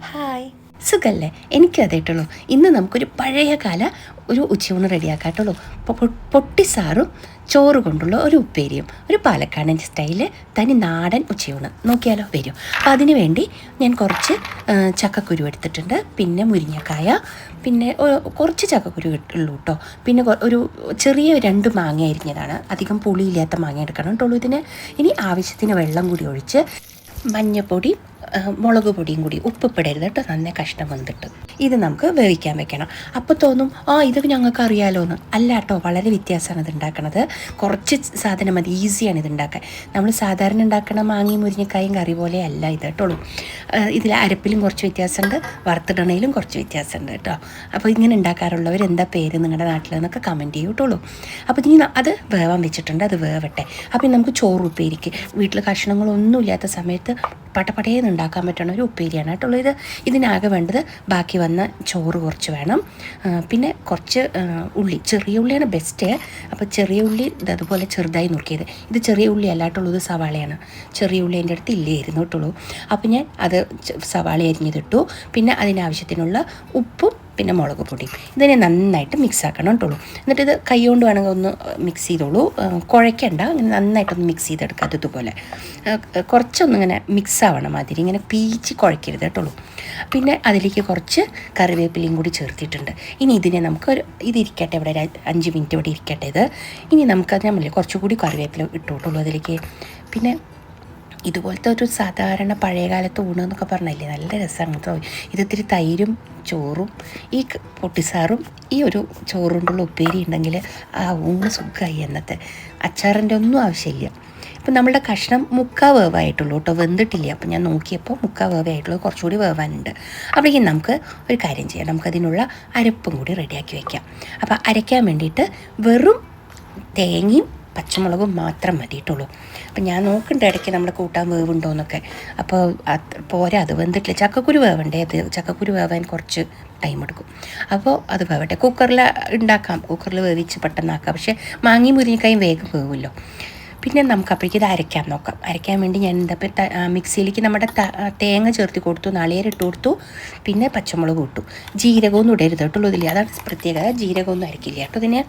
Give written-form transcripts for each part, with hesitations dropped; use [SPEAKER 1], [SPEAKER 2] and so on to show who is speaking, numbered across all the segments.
[SPEAKER 1] Hi, സുഖല്ലേ? എനിക്കും അതേട്ടുള്ളൂ. ഇന്ന് നമുക്കൊരു പഴയകാല ഒരു ഉച്ചയൂണ് റെഡിയാക്കാം കേട്ടുള്ളൂ. പൊട്ടിസാറും ചോറ് കൊണ്ടുള്ള ഒരു ഉപ്പേരിയും ഒരു പാലക്കാടൻ സ്റ്റൈല് തനി നാടൻ ഉച്ചയൂണ് നോക്കിയാലോ. വരും. അപ്പം അതിന് വേണ്ടി ഞാൻ കുറച്ച് ചക്കക്കുരു എടുത്തിട്ടുണ്ട്, പിന്നെ മുരിങ്ങക്കായ, പിന്നെ കുറച്ച് ചക്കക്കുരു ഉള്ളൂ കേട്ടോ. പിന്നെ ഒരു ചെറിയ 2 മാങ്ങ അരിഞ്ഞതാണ്. അധികം പുളിയില്ലാത്ത മാങ്ങ എടുക്കണം കേട്ടുള്ളൂ ഇതിന്. ഇനി ആവശ്യത്തിന് വെള്ളം കൂടി ഒഴിച്ച് മഞ്ഞൾപ്പൊടി, മുളക് പൊടിയും കൂടി, ഉപ്പിടരുത് കേട്ടോ, നന്നായി കഷ്ണം വന്നിട്ട് ഇത് നമുക്ക് വേവിക്കാൻ വെക്കണം. അപ്പോൾ തോന്നും ഇത് ഞങ്ങൾക്ക് അറിയാലോ എന്ന്. അല്ല കേട്ടോ, വളരെ വ്യത്യാസമാണ് ഇത് ഉണ്ടാക്കണത്. കുറച്ച് സാധനം മതി, ഈസിയാണ് ഇത് ഉണ്ടാക്കാൻ. നമ്മൾ സാധാരണ ഉണ്ടാക്കണ മാങ്ങയും മുരിങ്ങക്കായും കറി പോലെ അല്ല ഇത് കേട്ടോളൂ. ഇതിൽ അരപ്പിലും കുറച്ച് വ്യത്യാസമുണ്ട്, വറുത്തിടണയിലും കുറച്ച് വ്യത്യാസമുണ്ട് കേട്ടോ. അപ്പോൾ ഇങ്ങനെ ഉണ്ടാക്കാറുള്ളവർ എന്താ പേര് നിങ്ങളുടെ നാട്ടിലെന്നൊക്കെ കമൻറ്റ് ചെയ്യൂ കേട്ടോളൂ. അപ്പോൾ ഇനി അത് വേവാൻ വെച്ചിട്ടുണ്ട്, അത് വേവട്ടെ. അപ്പോൾ നമുക്ക് ചോറ് ഉപ്പേരിക്ക് വീട്ടിൽ കഷ്ണങ്ങളൊന്നും ഇല്ലാത്ത സമയത്ത് പടപടേന്ന് ഉണ്ടാക്കാൻ പറ്റുന്ന ഒരു ഉപ്പേരിയാണ് കേട്ടുള്ളൂ ഇത്. ഇതിനാകെ വേണ്ടത് ബാക്കി വന്ന ചോറ് കുറച്ച് വേണം, പിന്നെ കുറച്ച് ഉള്ളി, ചെറിയ ഉള്ളിയാണ് ബെസ്റ്റ്. അപ്പോൾ ചെറിയ ഉള്ളി അതുപോലെ ചെറുതായി നുറുക്കിയത്. ഇത് ചെറിയ ഉള്ളി അല്ലാട്ടുള്ളൂ, ഇത് സവാളയാണ്. ചെറിയ ഉള്ളി എൻ്റെ അടുത്ത് ഇല്ലായിരുന്നു കേട്ടുള്ളൂ. അപ്പോൾ ഞാൻ അത് സവാള അരിഞ്ഞതിട്ടു. പിന്നെ അതിനാവശ്യത്തിനുള്ള ഉപ്പും പിന്നെ മുളക് പൊടിയും ഇതിനെ നന്നായിട്ട് മിക്സ് ആക്കണം കേട്ടുള്ളൂ. എന്നിട്ട് ഇത് കൈ കൊണ്ട് വേണമെങ്കിൽ ഒന്ന് മിക്സ് ചെയ്തോളൂ, കുഴയ്ക്കണ്ട. അങ്ങനെ നന്നായിട്ടൊന്ന് മിക്സ് ചെയ്തെടുക്കുക. അതുപോലെ കുറച്ചൊന്നിങ്ങനെ മിക്സ് ആവണം, മാതിരി ഇങ്ങനെ പീച്ച് കുഴയ്ക്കരുത് കേട്ടുള്ളൂ. പിന്നെ അതിലേക്ക് കുറച്ച് കറിവേപ്പിലയും കൂടി ചേർത്തിട്ടുണ്ട്. ഇനി ഇതിനെ നമുക്ക് ഇതിരിക്കട്ടെ, ഇവിടെ 5 മിനിറ്റ് ഇവിടെ ഇരിക്കട്ടെ ഇത്. ഇനി നമുക്കത് നമ്മൾ കുറച്ചുകൂടി കറിവേപ്പില ഇട്ടോട്ടുള്ളൂ അതിലേക്ക്. പിന്നെ ഇതുപോലത്തെ ഒരു സാധാരണ പഴയകാലത്ത് ഊണ് എന്നൊക്കെ പറഞ്ഞില്ലേ, നല്ല രസമാണ് കേട്ടോ. ഇതിത്തിരി തൈരും ചോറും ഈ പൊട്ടിസാറും ഈ ഒരു ചോറുകൊണ്ടുള്ള ഉപ്പേരി ഉണ്ടെങ്കിൽ ആ ഊണ് സുഖമായി. എന്നത്തെ അച്ചാറിൻ്റെ ഒന്നും ആവശ്യമില്ല. ഇപ്പം നമ്മളുടെ കഷ്ണം 3/4 വേവായിട്ടുള്ളൂ കേട്ടോ, വെന്തിട്ടില്ല. അപ്പം ഞാൻ നോക്കിയപ്പോൾ 3/4 വേവായിട്ടുള്ളൂ, കുറച്ചുകൂടി വേവാനുണ്ട്. അപ്പോഴേക്കും നമുക്ക് ഒരു കാര്യം ചെയ്യാം, നമുക്കതിനുള്ള അരപ്പും കൂടി റെഡിയാക്കി വയ്ക്കാം. അപ്പം അരയ്ക്കാൻ വേണ്ടിയിട്ട് വെറും തേങ്ങയും പച്ചമുളകും മാത്രം മതിയിട്ടുള്ളൂ. അപ്പം ഞാൻ നോക്കുന്നുണ്ട് ഇടയ്ക്ക് നമ്മുടെ കൂട്ടാൻ വേവുണ്ടോയെന്നൊക്കെ. അപ്പോൾ പോരാ, അത് വെന്തിട്ടില്ല. ചക്കക്കുരു വേവണ്ടേ, അത് ചക്കക്കുരു വേവാൻ കുറച്ച് ടൈം എടുക്കും. അപ്പോൾ അത് വേവട്ടെ. കുക്കറിൽ ഉണ്ടാക്കാം, കുക്കറിൽ വേവിച്ച് പെട്ടെന്നാക്കാം. പക്ഷേ മാങ്ങയും മുരിങ്ങക്കായും വേഗം വേവുമല്ലോ. പിന്നെ നമുക്ക് അപ്പോഴേക്കും ഇത് അരയ്ക്കാൻ നോക്കാം. അരയ്ക്കാൻ വേണ്ടി ഞാൻ മിക്സിയിലേക്ക് നമ്മുടെ തേങ്ങ ചേർത്ത് കൊടുത്തു, നാളികേരം കൊടുത്തു, പിന്നെ പച്ചമുളക് ഇട്ടു. ജീരകമൊന്നും ഇടരുത് കേട്ടുള്ളൂ ഇതിൽ, അതാണ് പ്രത്യേകത. ജീരകമൊന്നും അരക്കില്ല കേട്ടോ ഇതിന്.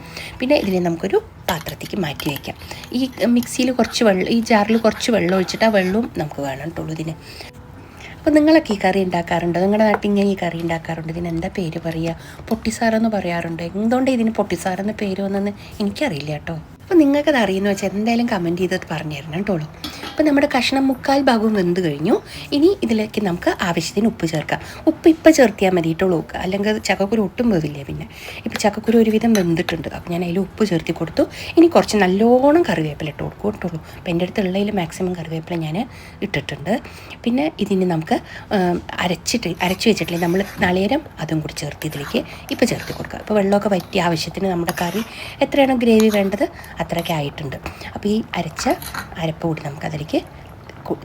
[SPEAKER 1] പിന്നെ ഇതിനെ നമുക്കൊരു പാത്രത്തേക്ക് മാറ്റി വയ്ക്കാം. ഈ മിക്സിയിൽ കുറച്ച് വെള്ളം, ഈ ജാറിൽ കുറച്ച് വെള്ളം ഒഴിച്ചിട്ട് ആ വെള്ളവും നമുക്ക് വേണം കേട്ടുള്ളൂ ഇതിന്. അപ്പോൾ നിങ്ങളൊക്കെ ഈ കറി ഉണ്ടാക്കാറുണ്ടോ? നിങ്ങളുടെ നാട്ടിൽ ഇങ്ങനെ ഈ കറി ഉണ്ടാക്കാറുണ്ട്. ഇതിന് എന്താ പേര് പറയുക? പൊട്ടിസാറെന്ന് പറയാറുണ്ട്. എന്തുകൊണ്ട് ഇതിന് പൊട്ടിസാറെന്ന് പേര് വന്നെന്ന് എനിക്കറിയില്ല കേട്ടോ. അപ്പോൾ നിങ്ങൾക്കത് അറിയുമെന്ന് വെച്ചാൽ എന്തായാലും കമൻറ്റ് ചെയ്തിട്ട് പറഞ്ഞു തരണം കേട്ടോളൂ. അപ്പോൾ നമ്മുടെ കഷ്ണം 3/4 ഭാഗവും വെന്ത് കഴിഞ്ഞു. ഇനി ഇതിലേക്ക് നമുക്ക് ആവശ്യത്തിന് ഉപ്പ് ചേർക്കാം. ഉപ്പ് ഇപ്പം ചേർത്തിയാൽ മതി കേട്ടോളൂ, അല്ലെങ്കിൽ ചക്കക്കുരു ഒട്ടും വേവില്ലേ. പിന്നെ ഇപ്പോൾ ചക്കക്കുരു ഒരുവിധം വെന്തിട്ടുണ്ട്. അപ്പോൾ ഞാൻ അതിൽ ഉപ്പ് ചേർത്തി കൊടുത്തു. ഇനി കുറച്ച് നല്ലോണം കറിവേപ്പില ഇട്ട് കൊടുക്കും കേട്ടോളൂ. അപ്പോൾ എൻ്റെ അടുത്ത് ഉള്ളതിൽ മാക്സിമം കറിവേപ്പില ഞാൻ ഇട്ടിട്ടുണ്ട്. പിന്നെ ഇതിന് നമുക്ക് അരച്ച് വെച്ചിട്ടില്ലേ നമ്മൾ നാളികേരം, അതും കൂടി ചേർത്ത് ഇതിലേക്ക് ഇപ്പോൾ ചേർത്ത് കൊടുക്കുക. ഇപ്പോൾ വെള്ളമൊക്കെ വറ്റി ആവശ്യത്തിന് നമ്മുടെ കറി എത്രയാണോ ഗ്രേവി വേണ്ടത് അത്രയൊക്കെ ആയിട്ടുണ്ട്. അപ്പോൾ ഈ അരച്ച അരപ്പ് കൂടി നമുക്ക് അതിലേക്ക്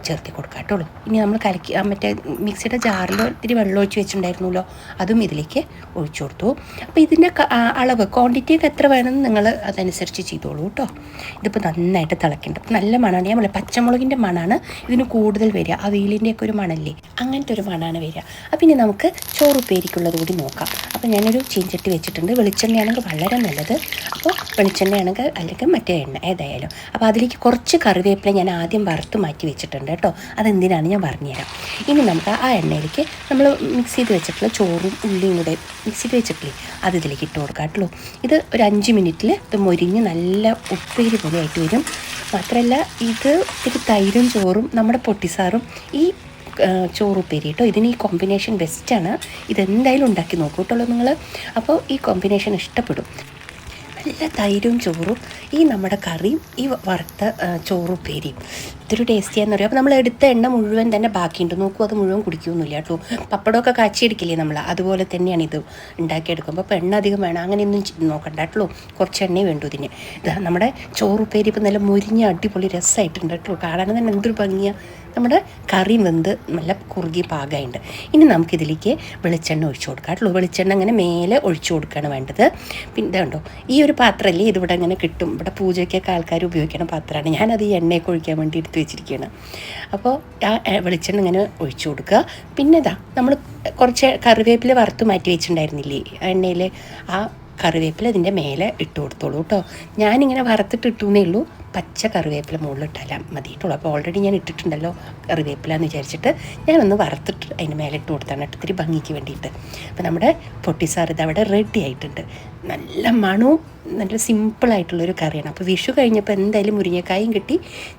[SPEAKER 1] ചേർത്തി കൊടുക്കാം കേട്ടോളൂ. ഇനി നമ്മൾ കലക്കി മറ്റേ മിക്സിയുടെ ജാറിൽ ഇത്തിരി വെള്ളം ഒഴിച്ച് വെച്ചിട്ടുണ്ടായിരുന്നല്ലോ, അതും ഇതിലേക്ക് ഒഴിച്ചു കൊടുത്തു. അപ്പോൾ ഇതിൻ്റെ അളവ് ക്വാണ്ടിറ്റിയൊക്കെ എത്ര വേണമെന്ന് നിങ്ങൾ അതനുസരിച്ച് ചെയ്തോളൂ കേട്ടോ. ഇതിപ്പോൾ നന്നായിട്ട് തിളക്കേണ്ടത് നല്ല മണമാണ്. ഞാൻ പറയാം, പച്ചമുളകിൻ്റെ മണമാണ് ഇതിന് കൂടുതൽ വരിക. ആ വെയിലിൻ്റെയൊക്കെ ഒരു മണല്ലേ, അങ്ങനത്തെ ഒരു മണമാണ് വരിക. അപ്പം ഇനി നമുക്ക് ചോറുപ്പേരിക്കുള്ളത് കൂടി നോക്കാം. അപ്പോൾ ഞാനൊരു ചീഞ്ചട്ടി വെച്ചിട്ടുണ്ട്. വെളിച്ചെണ്ണയാണെങ്കിൽ വളരെ നല്ലത്. അപ്പോൾ വെളിച്ചെണ്ണയാണെങ്കിൽ അല്ലെങ്കിൽ മറ്റേ എണ്ണ ഏതായാലും. അപ്പോൾ അതിലേക്ക് കുറച്ച് കറിവേപ്പില ഞാൻ ആദ്യം വറുത്ത് മാറ്റി വെച്ചിട്ടുണ്ട് കേട്ടോ. അതെന്തിനാണ് ഞാൻ പറഞ്ഞുതരാം. ഇനി നമുക്ക് ആ എണ്ണയിലേക്ക് നമ്മൾ മിക്സ് ചെയ്ത് വെച്ചിട്ടുള്ള ചോറും ഉള്ളിയും കൂടെ മിക്സ് ചെയ്ത് വെച്ചിട്ടില്ലേ, അത് ഇതിലേക്ക് ഇട്ട് കൊടുക്കാം കേട്ടോ. ഇത് ഒരു 5 മിനിറ്റിൽ ഇത് മൊരിഞ്ഞ് നല്ല ഉപ്പേരി പോലെ ആയിട്ട് വരും. മാത്രമല്ല ഇത് ഇത്തിരി തൈരും ചോറും നമ്മുടെ പൊട്ടിസാറും ഈ ചോറുപ്പേരി കേട്ടോ, ഇതിന് ഈ കോമ്പിനേഷൻ ബെസ്റ്റാണ്. ഇതെന്തായാലും ഉണ്ടാക്കി നോക്കൂ കേട്ടോ നിങ്ങൾ. അപ്പോൾ ഈ കോമ്പിനേഷൻ ഇഷ്ടപ്പെടും. നല്ല തൈരും ചോറും ഈ നമ്മുടെ കറിയും ഈ വറുത്ത ചോറുപ്പേരിയും ഇതൊരു ടേസ്റ്റിയാന്ന് പറയും. അപ്പോൾ നമ്മൾ എടുത്ത എണ്ണ മുഴുവൻ തന്നെ ബാക്കിയുണ്ട്. നോക്കൂ, അത് മുഴുവൻ കുടിക്കുമൊന്നുമില്ല കേട്ടോ. പപ്പടമൊക്കെ കാച്ചിയെടുക്കില്ലേ നമ്മൾ, അതുപോലെ തന്നെയാണ് ഇത് ഉണ്ടാക്കിയെടുക്കുമ്പോൾ. അപ്പോൾ എണ്ണ അധികം വേണം അങ്ങനെയൊന്നും നോക്കണ്ട കേട്ടോ. കുറച്ച് എണ്ണയും വേണ്ടു ഇതിന്. ഇതാ നമ്മുടെ ചോറുപ്പേരി ഇപ്പം നല്ല മുരിഞ്ഞ അടിപൊളി രസമായിട്ടുണ്ട് കേട്ടോ. കാണാൻ തന്നെ എന്തൊരു ഭംഗിയാണ്. നമ്മുടെ കറി വെന്ത് നല്ല കുറുകി പാകമായിട്ടുണ്ട്. ഇനി നമുക്കിതിലേക്ക് വെളിച്ചെണ്ണ ഒഴിച്ചു കൊടുക്കാം കേട്ടോ. വെളിച്ചെണ്ണ അങ്ങനെ മേലെ ഒഴിച്ചു കൊടുക്കുകയാണ് വേണ്ടത്. പിന്നെ ഇതുണ്ടോ, ഈ ഒരു പാത്രമല്ലേ ഇതിവിടെ ഇങ്ങനെ കിട്ടും. ഇവിടെ പൂജയ്ക്കൊക്കെ ആൾക്കാർ ഉപയോഗിക്കുന്ന പാത്രമാണ്. ഞാനത് ഈ എണ്ണയൊക്കെ ഒഴിക്കാൻ വേണ്ടി എടുത്ത് വെച്ചിരിക്കുകയാണ്. അപ്പോൾ ആ വെളിച്ചെണ്ണ ഇങ്ങനെ ഒഴിച്ചു കൊടുക്കുക. പിന്നെ ഇതാ നമ്മൾ കുറച്ച് കറിവേപ്പില വറുത്ത് മാറ്റി വെച്ചിട്ടുണ്ടായിരുന്നില്ലേ എണ്ണയിൽ, ആ കറിവേപ്പില ഇതിൻ്റെ മേലെ ഇട്ട് കൊടുത്തോളൂ കേട്ടോ. ഞാനിങ്ങനെ വറുത്തിട്ട് ഇട്ടുന്നേ ഉള്ളൂ, പച്ച കറിവേപ്പില മുകളിൽ ഇട്ടാൽ മതി കേട്ടോ. അപ്പോൾ ഓൾറെഡി ഞാൻ ഇട്ടിട്ടുണ്ടല്ലോ കറിവേപ്പില എന്ന് വിചാരിച്ചിട്ട് ഞാനൊന്ന് വറുത്തിട്ട് അതിന് മേലെ ഇട്ട് കൊടുത്താണ് കേട്ടോ, ഇത്തിരി ഭംഗിക്ക് വേണ്ടിയിട്ട്. അപ്പോൾ നമ്മുടെ പൊട്ടിസാർ ഇത് അവിടെ റെഡി ആയിട്ടുണ്ട്. നല്ല മണവും നല്ല സിമ്പിളായിട്ടുള്ളൊരു കറിയാണ്. അപ്പോൾ വിഷു കഴിഞ്ഞപ്പോൾ എന്തായാലും മുരിങ്ങക്കായും കിട്ടി,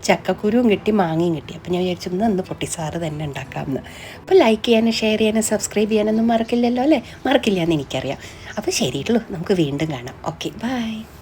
[SPEAKER 1] ചക്കക്കുരുവും കിട്ടി, മാങ്ങയും കിട്ടി. അപ്പോൾ ഞാൻ വിചാരിച്ചു ഇന്ന് പൊട്ടിസാറ് തന്നെ ഉണ്ടാക്കാമെന്ന്. അപ്പോൾ ലൈക്ക് ചെയ്യാനും ഷെയർ ചെയ്യാനും സബ്സ്ക്രൈബ് ചെയ്യാനൊന്നും മറക്കില്ലല്ലോ അല്ലേ? മറക്കില്ല എന്ന് എനിക്കറിയാം. അപ്പോൾ ശരിയുള്ളൂ, നമുക്ക് വീണ്ടും കാണാം. Okay, by.